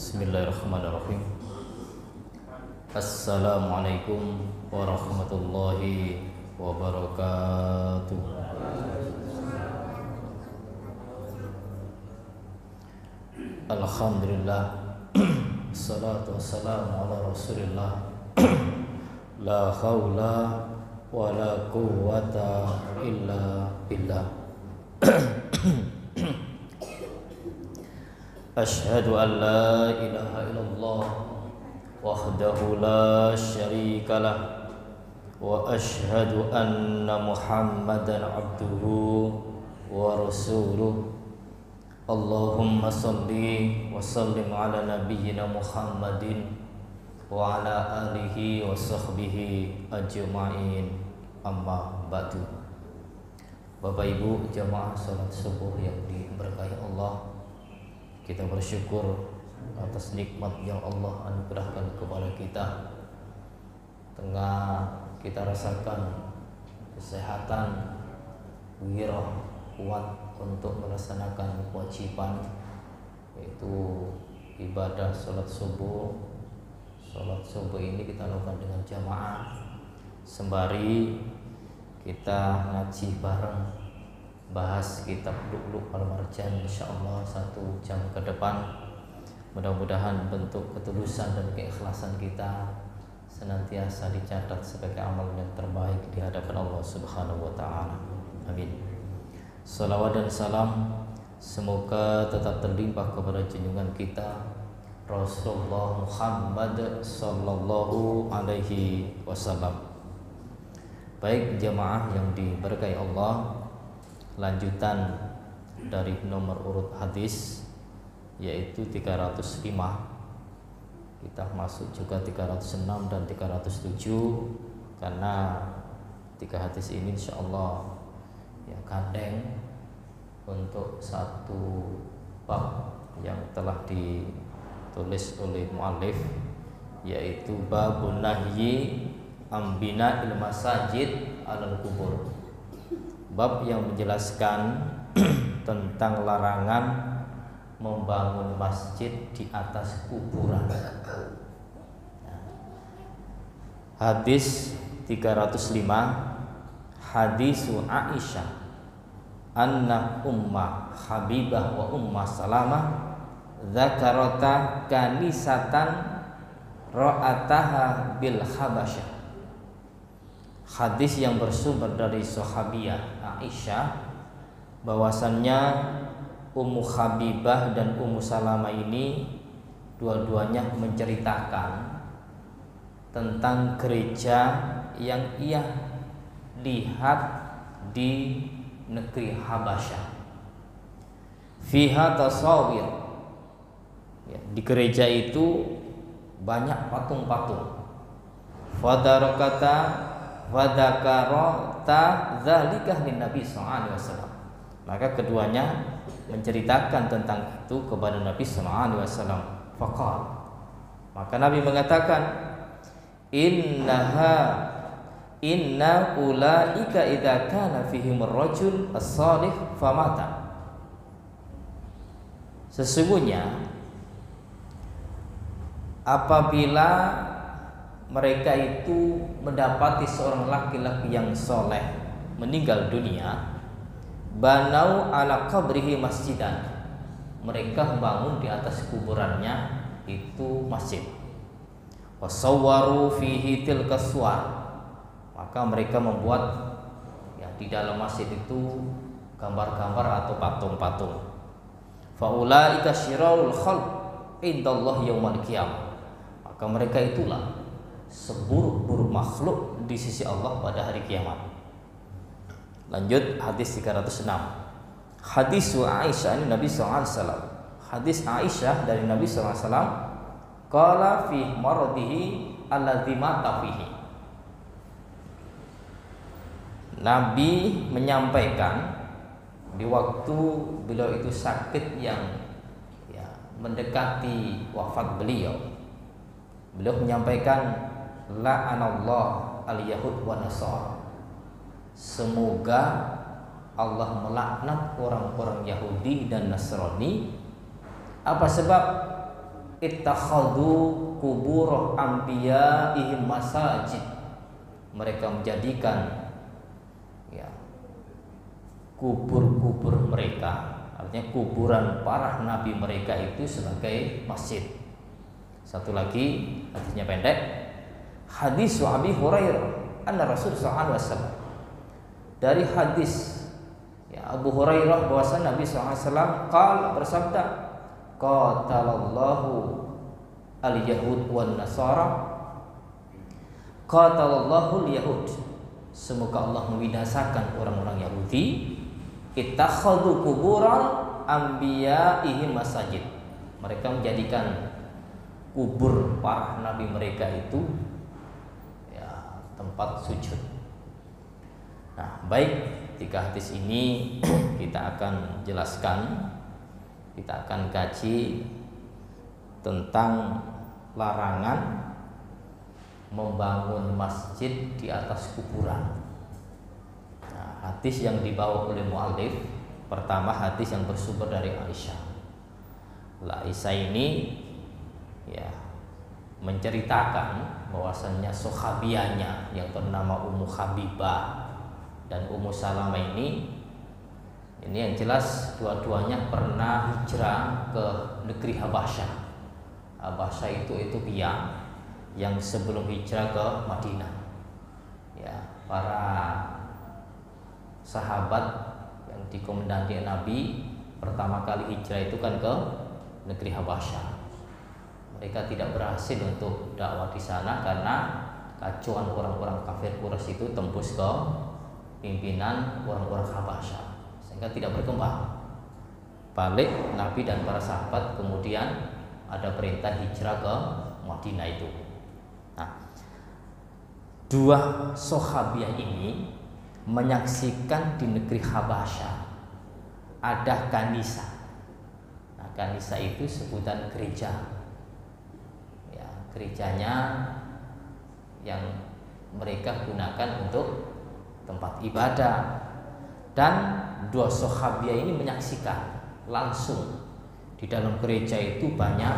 Bismillahirrahmanirrahim. Assalamualaikum warahmatullahi wabarakatuh. Alhamdulillah. Assalatu wassalamu ala Rasulillah. La haula wa la quwwata illa billah. Asyhadu an la ilaha illallah wahdahu la syarikalah wa asyhadu anna Muhammadan abduhu wa rasuluh. Allahumma salli wa sallim ala nabiyyina Muhammadin wa ala alihi wa sahbihi ajma'in, amma ba'du. Bapak Ibu jamaah salat subuh yang diberkahi Allah, kita bersyukur atas nikmat yang Allah anugerahkan kepada kita. Tengah kita rasakan kesehatan, wirah, kuat untuk melaksanakan kewajiban, yaitu ibadah sholat subuh. Sholat subuh ini kita lakukan dengan jamaah, sembari kita ngaji bareng, bahas kitab Lu'lu' wal Marjan, insyaallah 1 jam ke depan. Mudah-mudahan bentuk ketulusan dan keikhlasan kita senantiasa dicatat sebagai amal yang terbaik di hadapan Allah Subhanahu wa taala. Amin. Salawat dan salam semoga tetap terlimpah kepada junjungan kita Rasulullah Muhammad sallallahu alaihi wasallam. Baik jamaah yang diberkahi Allah, lanjutan dari nomor urut hadis yaitu 305. Kita masuk juga 306 dan 307 karena 3 hadis ini insyaallah ya gandeng untuk satu bab yang telah ditulis oleh muallif, yaitu babun nahyi ambina il masajid alal kubur. Bab yang menjelaskan tentang larangan membangun masjid di atas kuburan. Hadis 305, hadisu Aisyah anna umma Habibah wa umma Salamah dzakarata kanisatan ra'ataha bil Habasyah. Hadis yang bersumber dari sahabiyah Aisyah bahwasannya Ummu Habibah dan Ummu Salamah ini dua-duanya menceritakan tentang gereja yang ia lihat di negeri Habasyah. Fiha tasawir, ya, di gereja itu banyak patung-patung. Fadarakata wadakarata dzalikah lin Nabi sallallahu alaihi wasallam. Maka keduanya menceritakan tentang itu kepada Nabi sallallahu alaihi wasallam. Faqal, maka Nabi mengatakan, inna ulaika idza kana fihim ar-rajul as-salih famata. Sesungguhnya apabila mereka itu mendapati seorang laki-laki yang soleh meninggal dunia, banau ala qabrihi masjidan, mereka membangun di atas kuburannya itu masjid. Wasawwaru fihi tilka suwar, maka mereka membuat ya di dalam masjid itu gambar-gambar atau patung-patung. Faulaika syirarul khalq indallah yaumil qiyamah, maka mereka itulah seburuk-buruk makhluk di sisi Allah pada hari kiamat. Lanjut hadis 306. Hadis Aisyah ini Nabi sallallahu alaihi wasallam. Hadis Aisyah dari Nabi sallallahu alaihi wasallam, qala fi maradihi alladzi mata fihi. Nabi menyampaikan di waktu beliau itu sakit yang ya, mendekati wafat beliau. Beliau menyampaikan la'anallah al-yahud wa nasara. Semoga Allah melaknat orang-orang Yahudi dan Nasrani. Apa sebab? ittakhadhu qubur anbiya'ihim masajid. Mereka menjadikan ya kubur-kubur mereka, artinya kuburan para nabi mereka itu sebagai masjid. Satu lagi hadisnya pendek. Hadis Abi Hurairah anna Rasul sallallahu alaihi wasallam. Dari hadis ya Abu Hurairah bahwasanya Nabi sallallahu alaihi wasallam bersabda, qatalallahu al-yahud wan nasara. Qatalallahu al-yahud. Semoga Allah membinasakan orang-orang Yahudi. Ittakhadhu quburan anbiya'ihim masajid. Mereka menjadikan kubur para nabi mereka itu ya tempat sujud. Nah, baik, tiga hadis ini kita akan jelaskan, kita akan kaji tentang larangan membangun masjid di atas kuburan. Nah, hadis yang dibawa oleh muallif, pertama hadis yang bersumber dari Aisyah. Aisyah ini ya menceritakan bahwasannya sahabianya yang bernama Ummu Habibah dan Ummu Salamah ini yang jelas dua-duanya pernah hijrah ke negeri Habasyah. Habasyah itu Ethiopia yang sebelum hijrah ke Madinah. Ya, para sahabat yang dikomandani Nabi pertama kali hijrah itu kan ke negeri Habasyah. Mereka tidak berhasil untuk dakwah di sana karena kacauan orang-orang kafir Quraisy itu tembus ke pimpinan orang-orang Habasyah, sehingga tidak berkembang. Balik Nabi dan para sahabat kemudian ada perintah hijrah ke Madinah itu. Nah, dua sahabiah ini menyaksikan di negeri Habasyah ada kanisa. Nah, kanisa itu sebutan gereja. Ya, gerejanya yang mereka gunakan untuk tempat ibadah. Dan dua sahabiah ini menyaksikan langsung di dalam gereja itu banyak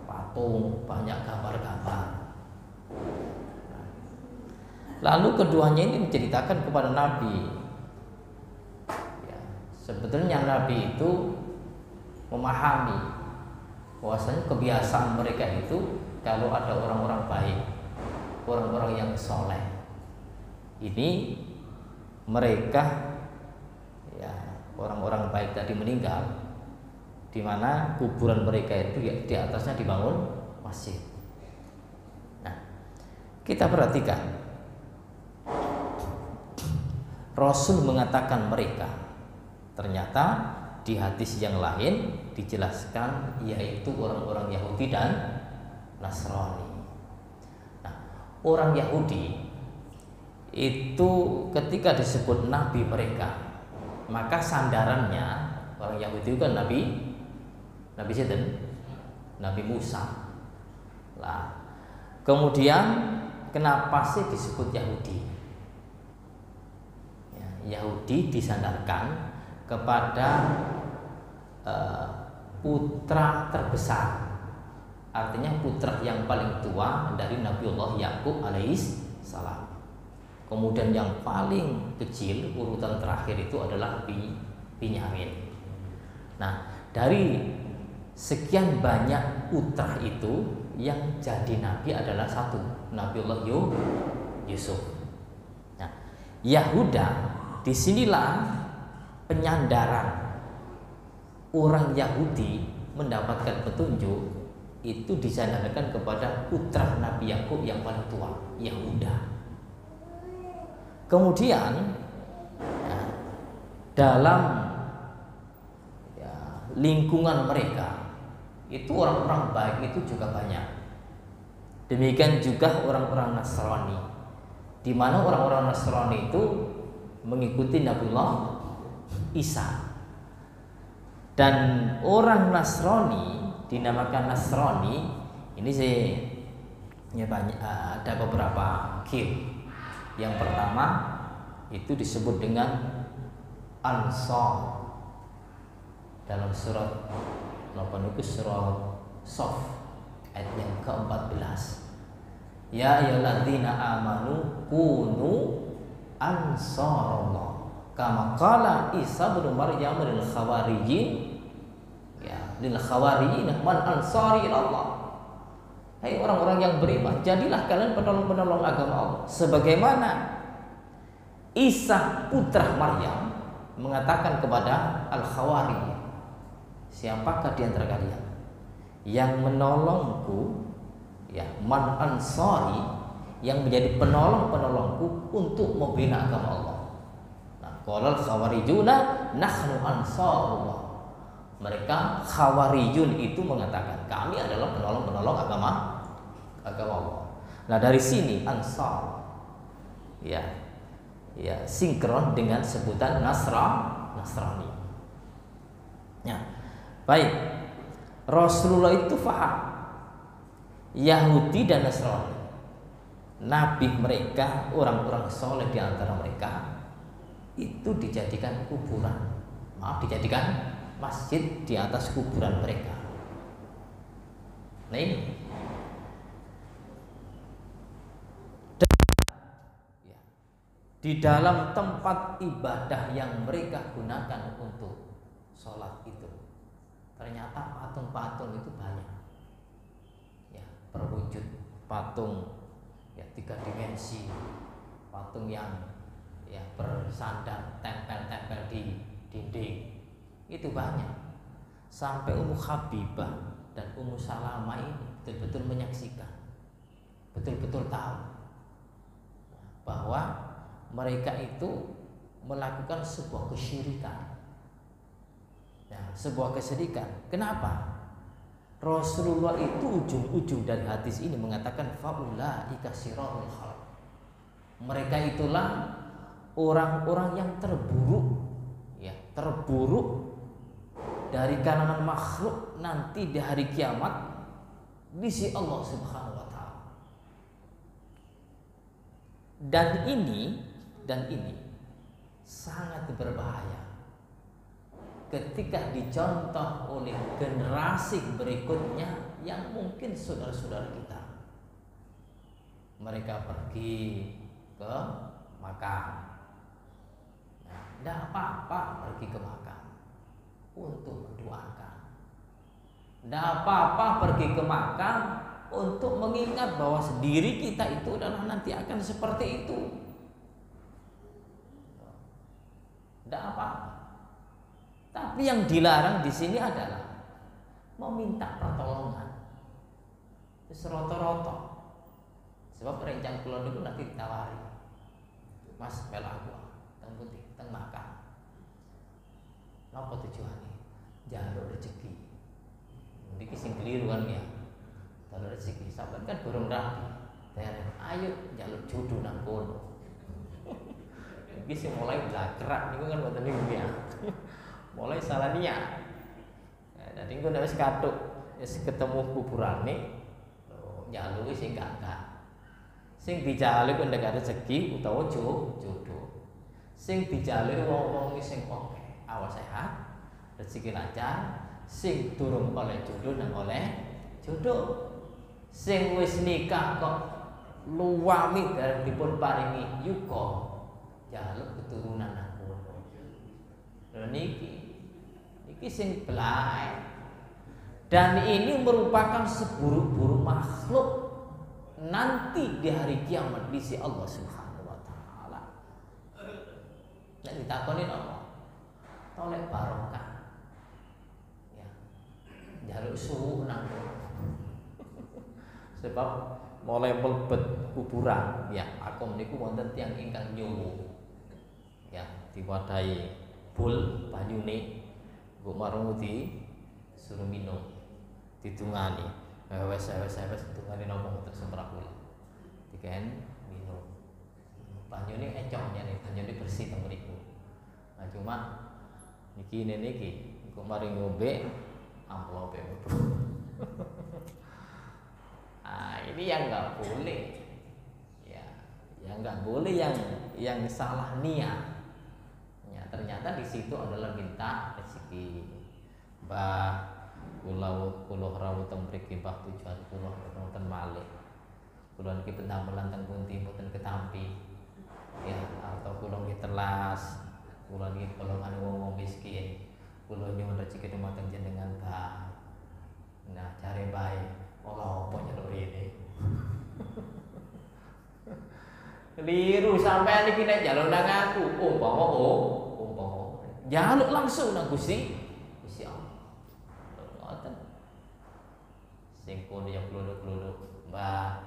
patung, banyak gambar-gambar. Lalu keduanya ini menceritakan kepada Nabi. Ya, sebetulnya Nabi itu memahami bahwasanya kebiasaan mereka itu kalau ada orang-orang baik, orang-orang yang soleh, ini mereka ya orang-orang baik tadi meninggal, di mana kuburan mereka itu ya, di atasnya dibangun masjid. Nah, kita perhatikan Rasul mengatakan mereka, ternyata di hadis yang lain dijelaskan yaitu orang-orang Yahudi dan Nasrani. Nah, orang Yahudi itu ketika disebut nabi mereka, maka sandarannya orang Yahudi itu kan Nabi Sinten, Nabi Musa. Lah, kemudian kenapa sih disebut Yahudi? Yahudi disandarkan kepada putra terbesar, artinya putra yang paling tua dari Nabiullah Yakub alaihissalam. Kemudian yang paling kecil urutan terakhir itu adalah Binyamin. Nah, dari sekian banyak putra itu yang jadi nabi adalah satu, Nabiullah Yusuf. Nah, Yahuda, disinilah penyandaran orang Yahudi mendapatkan petunjuk itu disandarkan kepada putra Nabi Yakub yang paling tua, Yahuda. Kemudian ya, dalam lingkungan mereka itu orang-orang baik itu juga banyak. Demikian juga orang-orang Nasrani, di mana orang-orang Nasrani itu mengikuti Nabiullah Isa. Dan orang Nasrani dinamakan Nasrani ini sih ya banyak, ada beberapa kill. Yang pertama itu disebut dengan Ansar dalam surat surat Sof ayat yang ke-14. Ya ayyuhalladzina amanu kunu ansarallah kama qala Isa bin Maryam lil khawarijin, ya, lil khawarijin man ansari ilallah. Hai orang-orang yang beriman, jadilah kalian penolong-penolong agama Allah, sebagaimana Isa putra Maryam mengatakan kepada al-khawarij, siapakah di antara kalian yang menolongku, ya, man ansari, yang menjadi penolong-penolongku untuk membina agama Allah. Nah, qalal khawarijuna nahnu ansarullah. Mereka khawarijun itu mengatakan kami adalah penolong-penolong agama Allah. Nah, dari sini ansar, ya, sinkron dengan sebutan Nasrani. Ya, baik. Rasulullah itu faham Yahudi dan Nasrani, nabi mereka, orang-orang soleh di antara mereka itu dijadikan kuburan, dijadikan masjid di atas kuburan mereka. Nah ini, di dalam tempat ibadah yang mereka gunakan untuk sholat itu, ternyata patung-patung itu banyak, ya, berwujud patung, ya, 3 dimensi, patung yang, ya, bersandar tempel-tempel di dinding itu banyak. Sampai Ummu Habibah dan Ummu Salamah ini betul-betul menyaksikan, betul-betul tahu bahwa mereka itu melakukan sebuah kesyirikan, ya, sebuah kesyirikan. Kenapa? Rasulullah itu ujung-ujung dari hadis ini mengatakan faulaika syirarul khalq. Mereka itulah orang-orang yang terburuk, ya, terburuk dari kalangan makhluk nanti di hari kiamat di sisi Allah Subhanahu wa taala. Dan ini sangat berbahaya ketika dicontoh oleh generasi berikutnya yang mungkin saudara-saudara kita. Mereka pergi ke makam. Nah, tidak apa-apa pergi ke makam untuk mendoakan. Tidak apa-apa pergi ke makam untuk mengingat bahwa sendiri kita itu adalah nanti akan seperti itu. Tidak apa-apa. Tapi yang dilarang di sini adalah meminta pertolongan. Seroto-roto. Sebab rencang kula niku nanti ditawari, Mas melu aku teng pundi teng makam. Napa tujuane? Jaluk rezeki. Niki sing keliru kan ya. Jaluk rezeki sampean kan burung rapi. Ayo jaluk jodoh nang kono. Iki sing mulai blakrak niku kan mboten niku ya. Mulai salah niat. Nah, dadi engko nek wis kathuk, wis ketemu kuburane, njaluki sing gagah. Sing dijaluk ndek rezeki utawa jodoh. Sing dijaluk wong-wong sing oke, awal sehat, rezeki lancar, sing durung oleh jodoh nang oleh jodoh. Sing wis nikah kok luwami dereng dipun paringi yuka, jaluk keturunan nang kono. Lha niki sing belai. Dan ini merupakan seburuk-buruk makhluk nanti di hari kiamat di sisi Allah Subhanahu wa taala. Nek ditakoni apa? Tolek barokah. Ya. Jaluk suwu nang sebab mulai mlebet kuburan, ya, akom niku wonten tiyang ingkang nyuwu. Ya, diwadahi bul banyune mbok marung suruh minum, ditungani. Wes tungani nopo untuk semprapul. Diken minum. Banyune ecok nyane, banyune bersih teng mriku. Nah cuma niki engko mari ngombe amplope metu. Ini yang nggak boleh, ya, yang nggak boleh, yang salah niat. Ya, ternyata di situ adalah minta rezeki. Mbah kula rawuh teng mriki Mbah tujuan kula malih. Kula niki pentambelan teng pundi mboten ketampi. Ya, atau kula niki telas, kula niki golongan wong miskin. Kula nyuwun rezeki dumateng jenengan, Pak. Nah, cari baik. Olah apa nyeluk rene. Keliru sampean iki nek njaluk nang aku, umpama njaluk langsung nang Gusti Allah. Ngoten. Sing kono ya kluluk-kluluk, Mbah.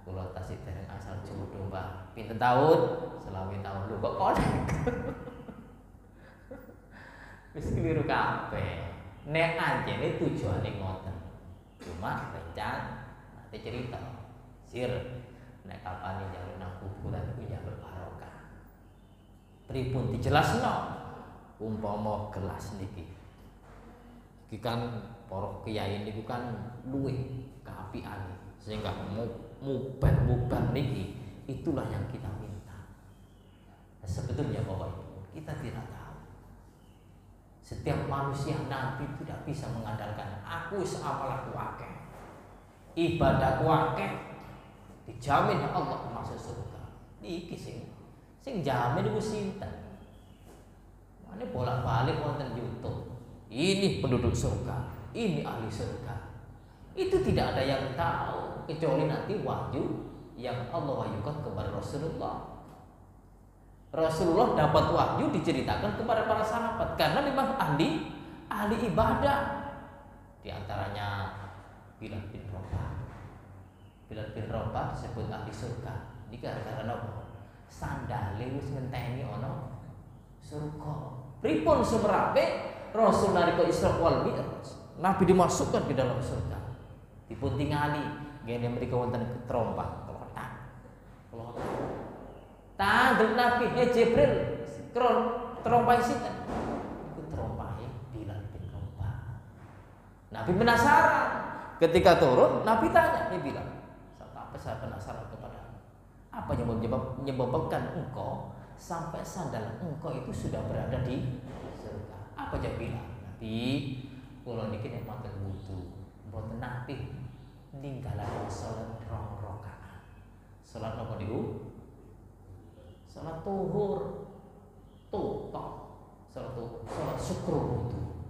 Kula tasih dereng asal jodoh, Mbah. Pinten tahun? 20 tahun. Lho kok konek. Wis keliru kabeh. Nek anjene tujuane ngoten. Cuma rencan nanti cerita. Sir, nek kapan njaluk nang kuburan iku njaluk barokah. Pripun dijelasno? Umpama gelas niki. Iki kan para kiai niku kan luwih kaapiane sehingga muban niki itulah yang kita minta. Sebetulnya Bapak Ibu, kita tidak tahu. Setiap manusia nanti tidak bisa mengandalkan aku seamal aku akeh, ibadahku akeh, dijamin Allah masuk surga. Iki sing jamin iku sinten? Mane bolak-balik wonten YouTube. Ini penduduk surga, ini ahli surga. Itu tidak ada yang tahu kecuali nanti wahyu yang Allah wahyukan kepada Rasulullah. Rasulullah dapat wahyu diceritakan kepada para sahabat karena memang ahli ibadah. Di antaranya Bilal bin Rabah. Bilal bin Rabah disebut ahli surga. Ini gara-gara apa? Sandale wis ngenteni ana surga. Pripun sumerape Rasul nalika Isra wal Mi'raj, Nabi dimasukkan ke dalam surga. Dipun tingali ngene mriki wonten ketrompah klothak. Tanggel Nabi Jibril terompahe sinten? Iku terompahe Bilal bin Rabah. Nabi penasaran. Ketika turun, Nabi tanya, Bilal, sampai saya penasaran kepadamu. Apa yang menyebabkan engkau sampai sandal engkau itu sudah berada di surga? Apa jawab Bilal? Nabi, kula niki nek matur wudu, mboten napi ninggalaken salat 2 rakaat. Salat napa niku? Salat tuhur, tutok, salat syukur wudu,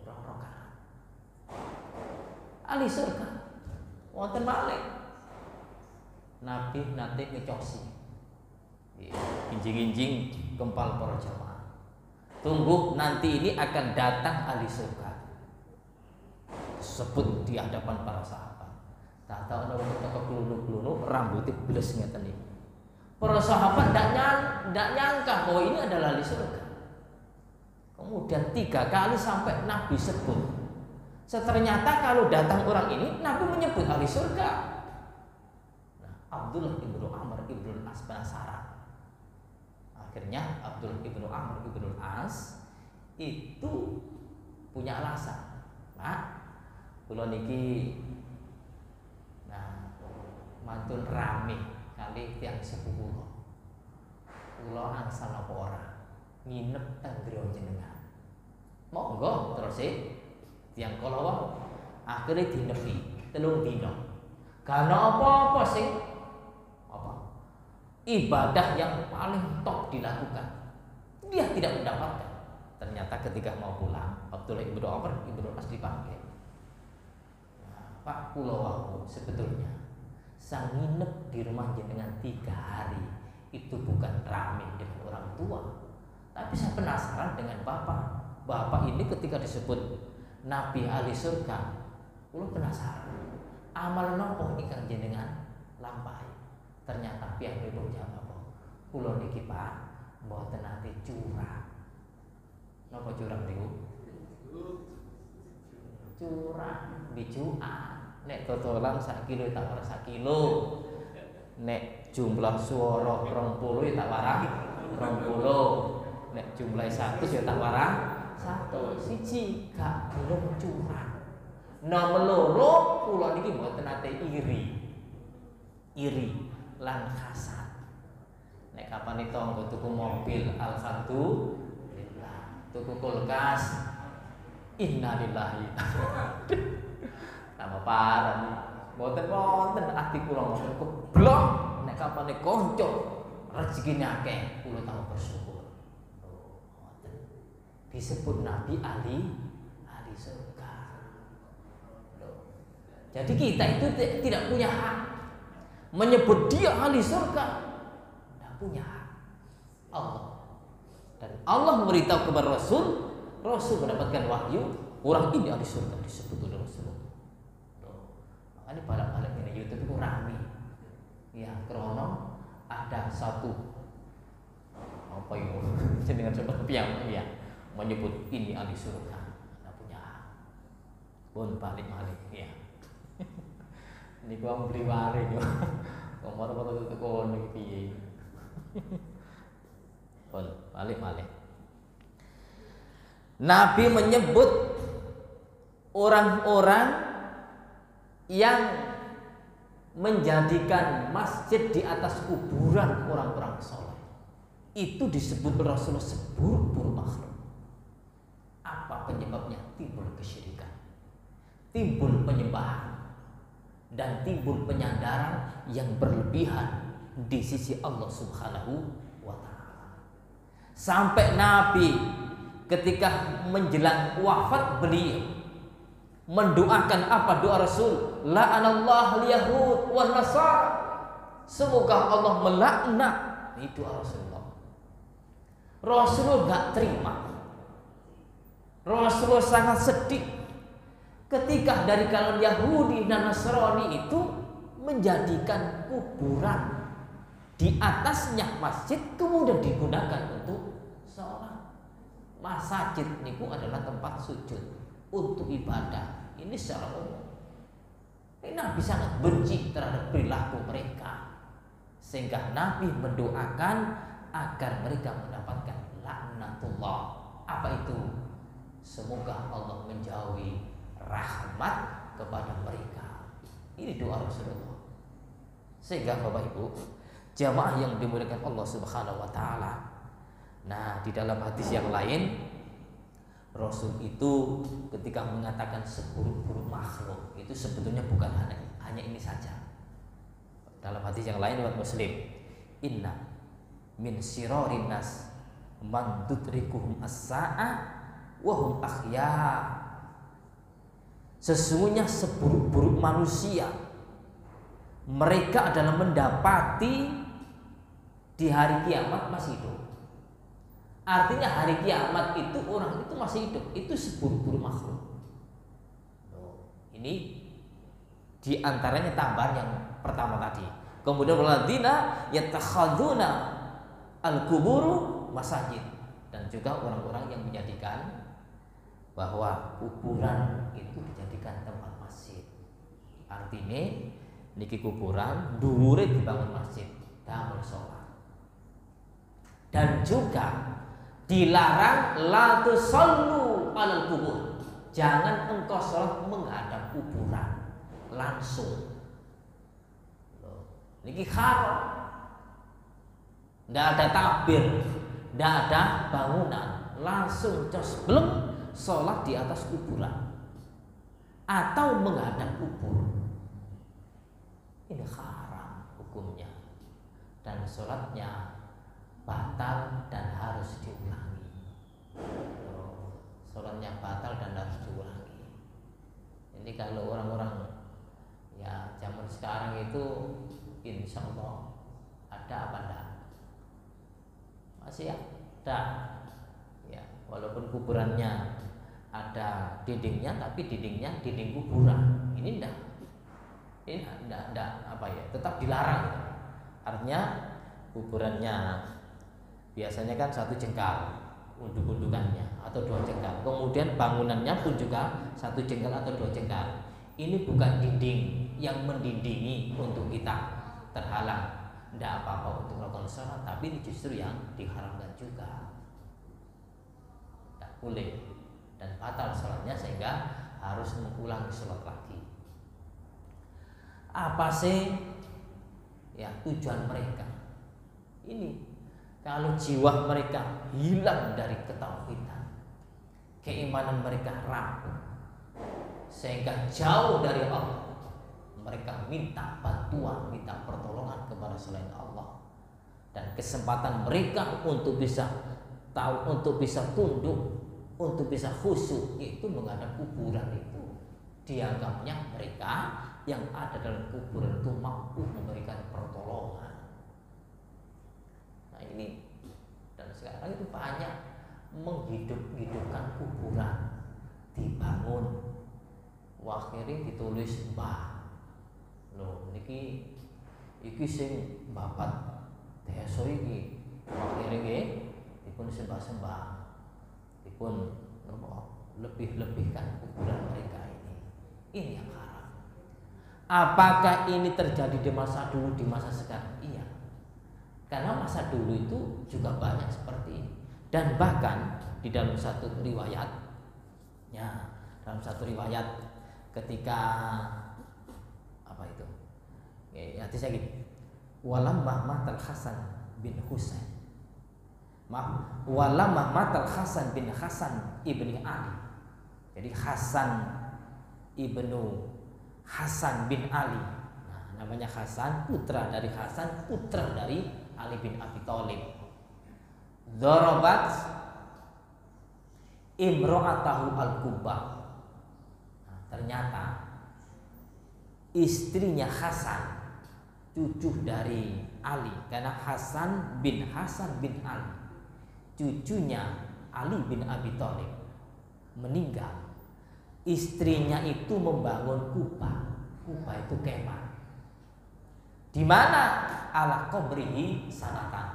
2 rakaat. Ahli surga, wonten malih. Nabi nanti ngecosi, ginjing-ginjing kempal para jamaah. Tunggu nanti ini akan datang ahli surga. Sebut di hadapan para sahabat. Tak tahu ana wong teko klunuk-klunuk rambutnya bles ngeten iki. Para sahabat tidak nyangka bahwa ini adalah ahli surga. Kemudian 3 kali sampai Nabi sebut. Ternyata kalau datang orang ini, Nabi menyebut ahli surga. Nah, Abdullah ibnu Amr ibnu As penasaran. Akhirnya Abdullah ibnu Amr ibnu As itu punya alasan. Pak, kula niki mantun rame kali tiang sepupu kula angsal apa ora nginep teng griya jenengan. Monggo terus tiang kala wae akhire dinepi 3 dina. Gak apa-apa sing ibadah yang paling top dilakukan. Dia tidak mendapatkan. Ternyata ketika mau pulang, Abdullah ibnu Amr ibnu As dipanggil. Nah, Pak, kula wau sebetulnya sang nginep di rumah jenengan 3 hari itu bukan rame dengan orang tua, tapi saya penasaran dengan bapak ini ketika disebut Nabi ahli surga, kula penasaran amal nopo ingkang jenengan lampahi. Ternyata piyambakipun jawab, kula niki Pak mboten nate curang. Napa curang niku? Curang bijuan. Nek totolan 1 kilo tak warah 1 kilo. Nek jumlah suara 20 tak warah 20. Nek jumlah 100 ya tak warah 1. Siji gak belum curang. Nomor loro kula niki mboten nate iri lan hasad. Nek kapan tangga tuku mobil alhamdulillah, tuku kulkas innalillahi. Tambah parah nih. Mboten wonten ati kula ngoten keblok nek kapane kanca rezekine akeh kula tau bersyukur. Ngoten. Disebut Nabi ahli surga. Jadi kita itu tidak punya hak menyebut dia ahli surga. Tidak punya hak. Allah. Dan Allah memberitahu kepada Rasul mendapatkan wahyu, orang ini ahli surga disebut oleh Rasulullah. Makanya balik-balik ini YouTube itu rame. Ya, karena ada satu apa itu jenengan sebut piang ya menyebut ini ahli surga. Tidak punya hak. Pun balik-balik ya. Ini gua beli wari yo. Ngomong-ngomong itu kono iki piye. Balik. Nabi menyebut orang-orang yang menjadikan masjid di atas kuburan orang-orang soleh. Itu disebut Rasulullah seburuk-buruk makhluk. Apa penyebabnya? Timbul kesyirikan, timbul penyembahan, dan timbul penyandaran yang berlebihan di sisi Allah Subhanahu wa ta'ala. Sampai Nabi ketika menjelang wafat beliau mendoakan apa doa Rasul? La'anallahu al-yahud wan nasara. Semoga Allah melaknat. Itu doa Rasulullah. Rasulullah enggak terima. Rasulullah sangat sedih ketika dari kalangan Yahudi dan Nasrani itu menjadikan kuburan di atasnya masjid kemudian digunakan untuk sholat. Masjid niku adalah tempat sujud untuk ibadah. Ini secara umum. Nabi sangat benci terhadap perilaku mereka, sehingga Nabi mendoakan agar mereka mendapatkan laknatullah. Apa itu? Semoga Allah menjauhi rahmat kepada mereka. Ini doa Rasulullah. Sehingga Bapak Ibu jamaah yang dimuliakan Allah Subhanahu wa ta'ala. Nah, di dalam hadis yang lain Rasul itu ketika mengatakan seburuk-buruk makhluk itu sebetulnya bukan hanya ini saja. Dalam hadis yang lain riwayat Muslim, inna min sirarin nas man tudrikuhum as-sa'a wa hum ahya. Sesungguhnya seburuk-buruk manusia mereka adalah mendapati di hari kiamat masih hidup. Artinya hari kiamat itu orang itu masih hidup. Itu seburuk-buruk makhluk. Ini diantaranya tambahan yang pertama tadi. Kemudian waladina yatakhadzuna al-kuburu masajid, dan juga orang-orang yang menjadikan bahwa kuburan itu dijadikan tempat masjid. Artinya niki kuburan dhuwure dibangun masjid, damel sholat. Dan juga dilarang la tusallu alal kubur. Jangan engkau sholat menghadap kuburan langsung. Niki haram. Tidak ada takbir, tidak ada bangunan, langsung cos belum sholat di atas kuburan atau menghadap kubur. Ini haram hukumnya, dan sholatnya batal dan harus diulangi. Sholatnya batal dan harus diulangi. Ini kalau orang-orang ya zaman sekarang itu insya Allah ada apa enggak? Masih ada ya, walaupun kuburannya ada dindingnya, tapi dindingnya dinding kuburan. Ini enggak apa ya, tetap dilarang. Artinya kuburannya biasanya kan 1 jengkal unduk-undukannya atau 2 jengkal. Kemudian bangunannya pun juga 1 jengkal atau 2 jengkal. Ini bukan dinding yang mendindingi untuk kita terhalang, tidak apa-apa untuk melakukan sholat, tapi ini justru yang diharamkan juga. Tak boleh dan batal sholatnya, sehingga harus mengulangi sholat lagi. Apa sih ya tujuan mereka? Ini kalau jiwa mereka hilang dari ketauhidan, keimanan mereka rapuh, sehingga jauh dari Allah, mereka minta bantuan, minta pertolongan kepada selain Allah. Dan kesempatan mereka untuk bisa tahu, untuk bisa tunduk, untuk bisa khusyuk itu menghadap kuburan itu. Dianggapnya mereka yang ada dalam kuburan itu mampu memberikan pertolongan. Nah ini, dan sekarang itu banyak menghidupkan kuburan, dibangun, akhirnya ditulis mbah. Loh niki sing babat desa iki, akhirnya dipun sembah-sembah, dipun lebih-lebihkan kuburan mereka ini. Ini yang haram. Apakah ini terjadi di masa dulu, di masa sekarang? Iya. Karena masa dulu itu juga banyak seperti ini. Dan bahkan di dalam satu riwayat, ya, dalam satu riwayat ketika apa itu? Ya, hadisnya gini. Walamma matal Hasan bin Husain. Maaf, walamma matal Hasan bin Hasan ibni Ali. Jadi Hasan ibnu Hasan bin Ali. Nah, namanya Hasan, putra dari Hasan, putra dari Ali bin Abi Thalib. Dorobat imro'atahu al-Kubah. Nah, ternyata istrinya Hasan, cucu dari Ali, karena Hasan bin Ali, cucunya Ali bin Abi Thalib, meninggal. Istrinya itu membangun kubah. Kubah itu kemah. Di mana? Ala qabrihi sanatan.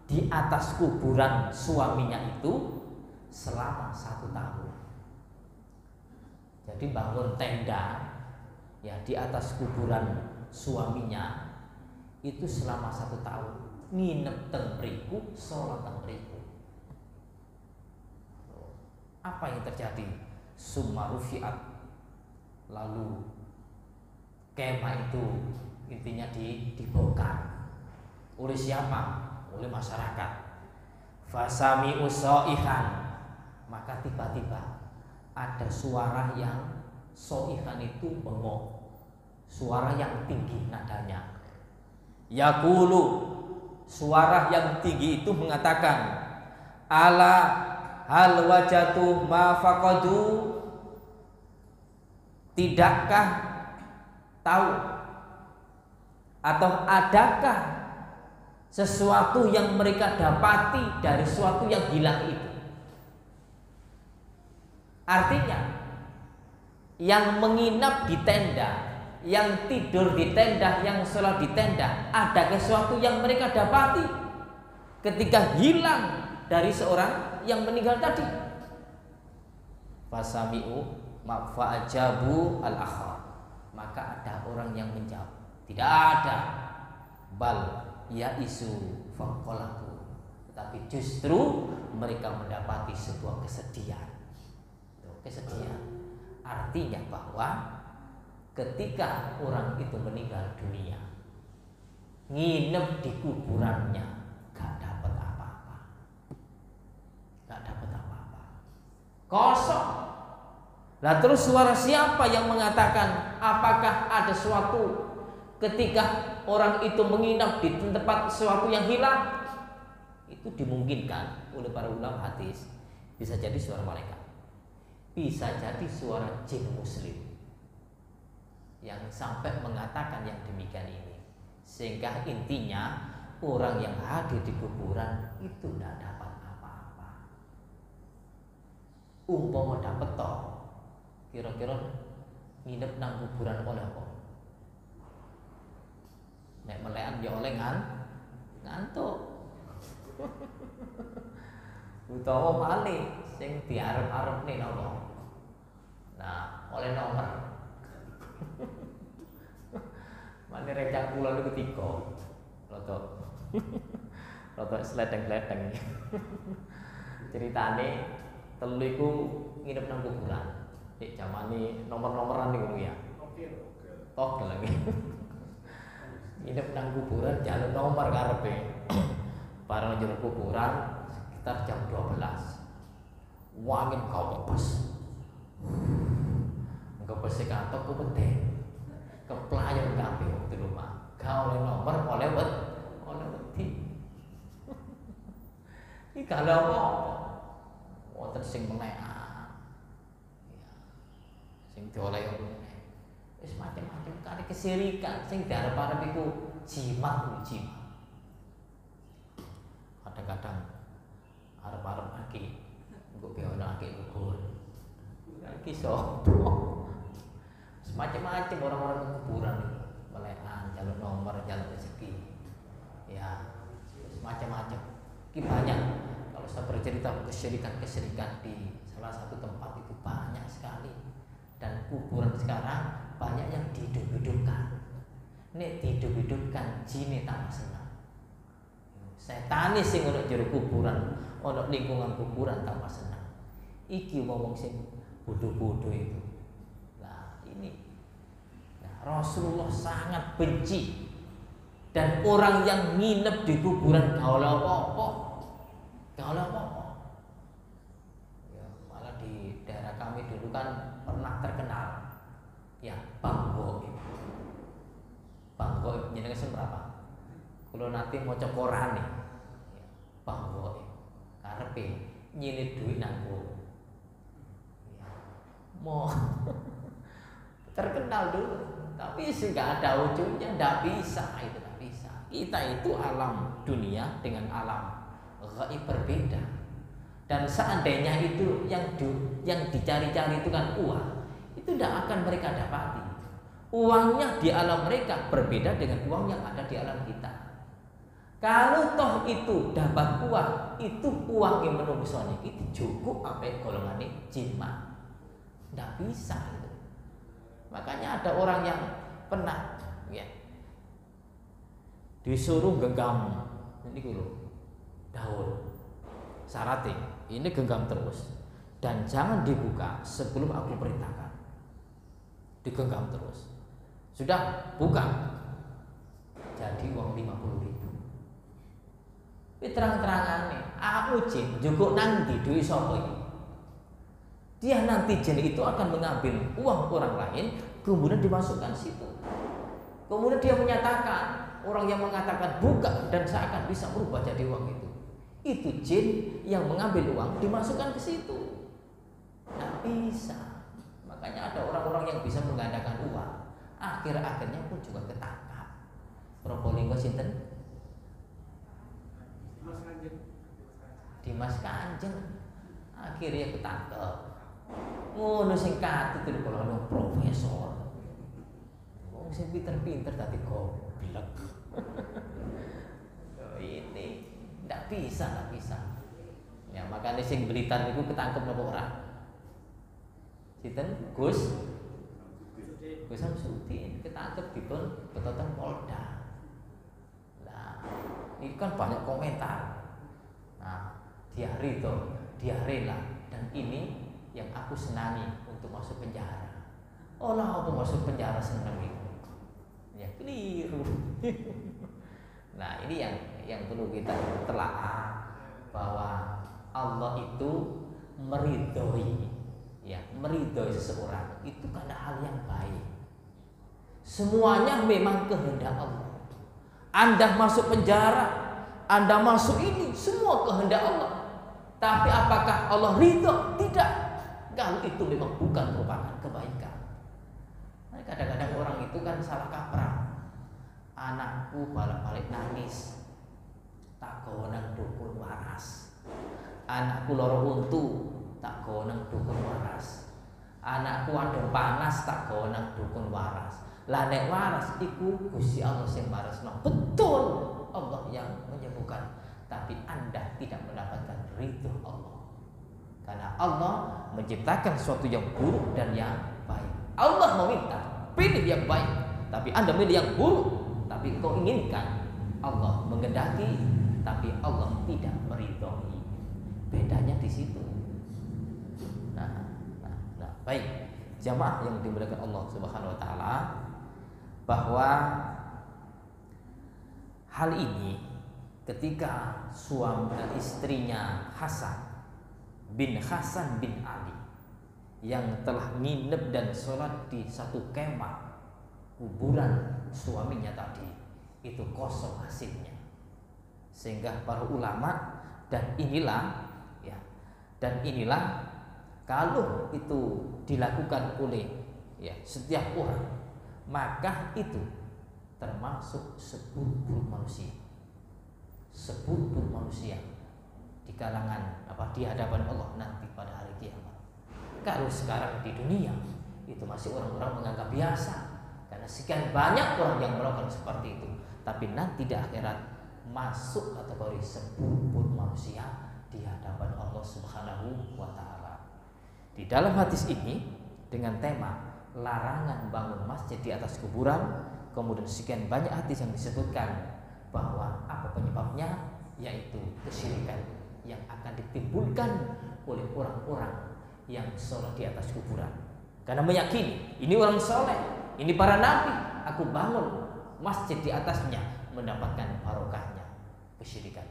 Di atas kuburan suaminya itu selama 1 tahun. Jadi bangun tenda ya di atas kuburan suaminya itu selama 1 tahun. Nginep teng mriku, salat teng mriku. Apa yang terjadi? Summa rufi'at, lalu kemah itu intinya dibongkar. Oleh siapa? Oleh masyarakat. Fasami usoihan, maka tiba-tiba ada suara yang soihan itu bengok, suara yang tinggi nadanya. Yaqulu, suara yang tinggi itu mengatakan, ala hal wajatu ma faqadu, tidakkah tahu atau adakah sesuatu yang mereka dapati dari sesuatu yang hilang itu? Artinya yang menginap di tenda, yang tidur di tenda, yang sholat di tenda, ada sesuatu yang mereka dapati ketika hilang dari seorang yang meninggal tadi. Fasami'u fa'ajabu al-akhar, maka ada orang yang menjawab, tidak ada. Bal ya isu faqalahu, tetapi justru mereka mendapati sebuah kesedihan. Kesedihan artinya bahwa ketika orang itu meninggal dunia, nginep di kuburannya, gak dapat apa-apa, kosong. Nah terus suara siapa yang mengatakan apakah ada suatu ketika orang itu menginap di tempat sesuatu yang hilang? Itu dimungkinkan oleh para ulama hadis, bisa jadi suara malaikat, bisa jadi suara jin muslim yang sampai mengatakan yang demikian ini. Sehingga intinya orang yang hadir di kuburan itu tidak dapat apa-apa. Umpama dapat toh, kira-kira nginep nang kuburan oleh apa? Nek melekan ya oleh ngantuk. Utawa malih sing diarep-arepne napa? Nah, oleh nomor. Mane recak kula niku ketiga. Rada sledeng-sledeng. Ceritane telu iku nginep nang kuburan. Nek jamane nomor-nomoran niku ya. Togel lagi. Nginep nang kuburan jalur nomor karepe. Bareng njero kuburan sekitar jam 12. Wangin kawepes. Ngepes kantok ku pete. Keplayan kalau apa? Wonten sing melekan. Ya. Sing dioleh wis macam-macam kali kesirikan sing diarep-arep iku jimat. Kadang-kadang arep-arep aki engko beono aki kubur. Iki sopo? Semacam-macam orang-orang ke kuburan itu melekan, jalur nomor, jalur rezeki. Ya, semacam-macam. Ini banyak. Kalau saya bercerita kesyirikan di salah satu tempat itu banyak sekali. Dan kuburan sekarang banyak yang dihidup-hidupkan. Nek dihidup-hidupkan jine tambah senang. Setane sing ono jero kuburan, ono lingkungan kuburan tambah senang. Iki ngomong sing bodoh-bodoh itu. Nah, ini. Nah, Rasulullah sangat benci. Dan orang yang nginep di kuburan gak oleh apa-apa. Ya, malah di daerah kami dulu kan pernah terkenal ya Banggo itu. Banggo jenenge sing berapa? Kula nate maca Quran nih. Ya, Banggo itu. Karepe nyilih duit nanggo. Ya. Mau terkenal dulu, tapi sih nggak ada ujungnya, nggak bisa. Kita itu alam dunia dengan alam gaib berbeda. Dan seandainya itu yang dicari-cari itu kan uang, itu tidak akan mereka dapati. Uangnya di alam mereka berbeda dengan uang yang ada di alam kita. Kalau toh itu dapat uang, itu uang yang menungso itu cukup apa golongan jimat. Tidak bisa itu. Makanya ada orang yang pernah ya disuruh genggam ini dulu daun syaratnya ini genggam terus dan jangan dibuka sebelum aku perintahkan. Digenggam terus, sudah buka jadi uang 50.000. Ini terang-terangan nih aku jin juga nanti duit sopo ini. Dia nanti jin itu akan mengambil uang orang lain kemudian dimasukkan situ. Kemudian dia menyatakan, orang yang mengatakan buka dan saya akan bisa berubah jadi uang itu jin yang mengambil uang dimasukkan ke situ. Nah bisa. Makanya ada orang-orang yang bisa menggandakan uang, akhir-akhirnya pun juga ketangkap. Probolinggo sinten? Dimas Kanjeng. Akhirnya ketangkep. Ngono sing katut itu kalau profesor. Wong sing pinter-pinter tadi goblok. Ini ndak bisa. Ya makanya sing Blitar niku ketangkep napa ora? Sinten? Gus Samsudin ketangkep dipun petoten Polda. Nah, ini kan banyak komentar. Nah, dia rela dan ini yang aku senangi untuk masuk penjara. Olah aku masuk penjara senang itu. Ya keliru. Nah ini yang perlu kita telaah bahwa Allah itu meridhoi seseorang itu karena hal yang baik. Semuanya memang kehendak Allah. Anda masuk penjara, Anda masuk ini semua kehendak Allah. Tapi apakah Allah ridho? Tidak. Kalau itu memang bukan merupakan kebaikan. Kadang-kadang orang itu kan salah kaprah. Anakku balik-balik nangis, tak gawa nang dukun waras. Anakku loro untu, tak gawa nang dukun waras. Anakku adem panas, tak gawa nang dukun waras. Lah nek waras iku Gusti Allah sing maresno. Betul, Allah yang menyembuhkan. Tapi Anda tidak mendapatkan ridho Allah. Karena Allah menciptakan sesuatu yang buruk dan yang baik. Allah meminta pilih yang baik, tapi Anda pilih yang buruk. Tapi kau inginkan, Allah mengendaki, tapi Allah tidak meridhoi. Bedanya di situ. Nah, baik, jamaah yang dimuliakan Allah Subhanahu Wa Taala, bahwa hal ini ketika suami dan istrinya Hasan bin Ali yang telah nginep dan sholat di satu kemah kuburan suaminya tadi itu kosong hasilnya, sehingga para ulama Dan inilah ya, dan inilah kalau itu dilakukan oleh ya setiap orang, maka itu termasuk seburuk manusia. Seburuk manusia di kalangan di hadapan Allah nanti pada hari kiamat. Kalau sekarang di dunia itu masih orang-orang menganggap biasa karena sekian banyak orang yang melakukan seperti itu, tapi nanti di akhirat masuk kategori seburuk manusia di hadapan Allah Subhanahu wa taala. Di dalam hadis ini dengan tema larangan bangun masjid di atas kuburan, kemudian sekian banyak hadis yang disebutkan bahwa apa penyebabnya, yaitu kesyirikan yang akan ditimbulkan oleh orang-orang yang sholat di atas kuburan. Karena meyakini ini orang soleh, ini para nabi, aku bangun masjid di atasnya mendapatkan barokahnya. Kesyirikan.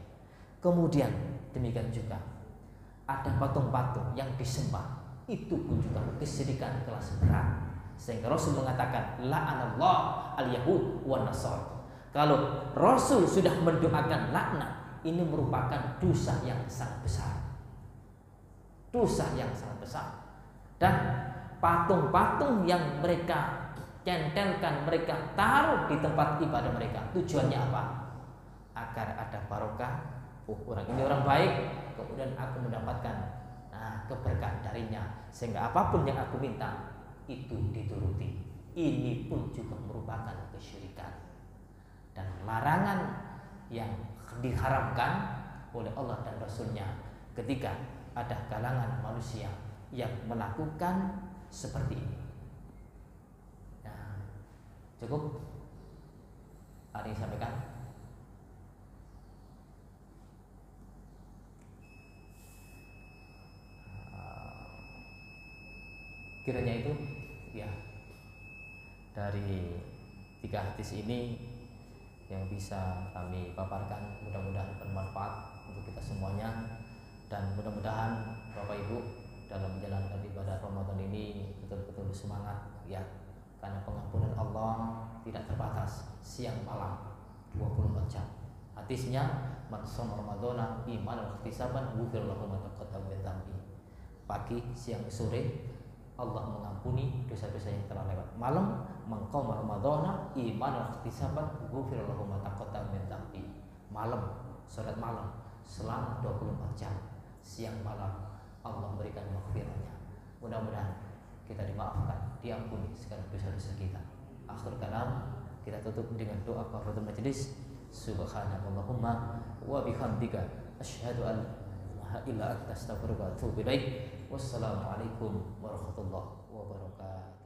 Kemudian demikian juga ada patung-patung yang disembah, itu pun juga kesyirikan kelas berat, sehingga Rasul mengatakan la'anallah al-yahud wa nasar. Kalau Rasul sudah mendoakan laknat, ini merupakan dosa yang sangat besar. Dosa yang sangat besar. Dan patung-patung yang mereka centelkan, mereka taruh di tempat ibadah mereka, tujuannya apa? Agar ada barokah. Orang ini orang baik, kemudian aku mendapatkan keberkahan darinya, sehingga apapun yang aku minta itu dituruti. Ini pun juga merupakan kesyirikan dan larangan yang diharamkan oleh Allah dan Rasulnya ketika ada kalangan manusia yang melakukan seperti ini. Nah, cukup hari ini sampaikan. Kiranya itu ya dari 3 hadis ini yang bisa kami paparkan, mudah-mudahan bermanfaat untuk kita semuanya, dan mudah-mudahan Bapak Ibu dalam menjalankan ibadah Ramadan ini betul-betul semangat ya, karena pengampunan Allah tidak terbatas, siang malam 24 jam. Hadisnya man shoma ramadhana imanan wa ihtisaban ghufira lahu ma taqaddama min dhanbi. Pagi, siang, sore Allah mengampuni dosa-dosa yang telah lewat. Malam mengqama ramadhana imanan wa ihtisaban ghufira lahu ma taqaddama min dhanbi. Malam, salat malam selama 24 jam, siang malam Allah memberikan maghfirahnya. Mudah-mudahan kita dimaafkan, diampuni segala dosa-dosa kita. Akhir kalam, kita tutup dengan doa kafaratul majelis. Subhanallahumma wa bihamdika asyhadu an la ilaha illa anta astaghfiruka wa atubu ilaik. Wassalamualaikum warahmatullahi wabarakatuh.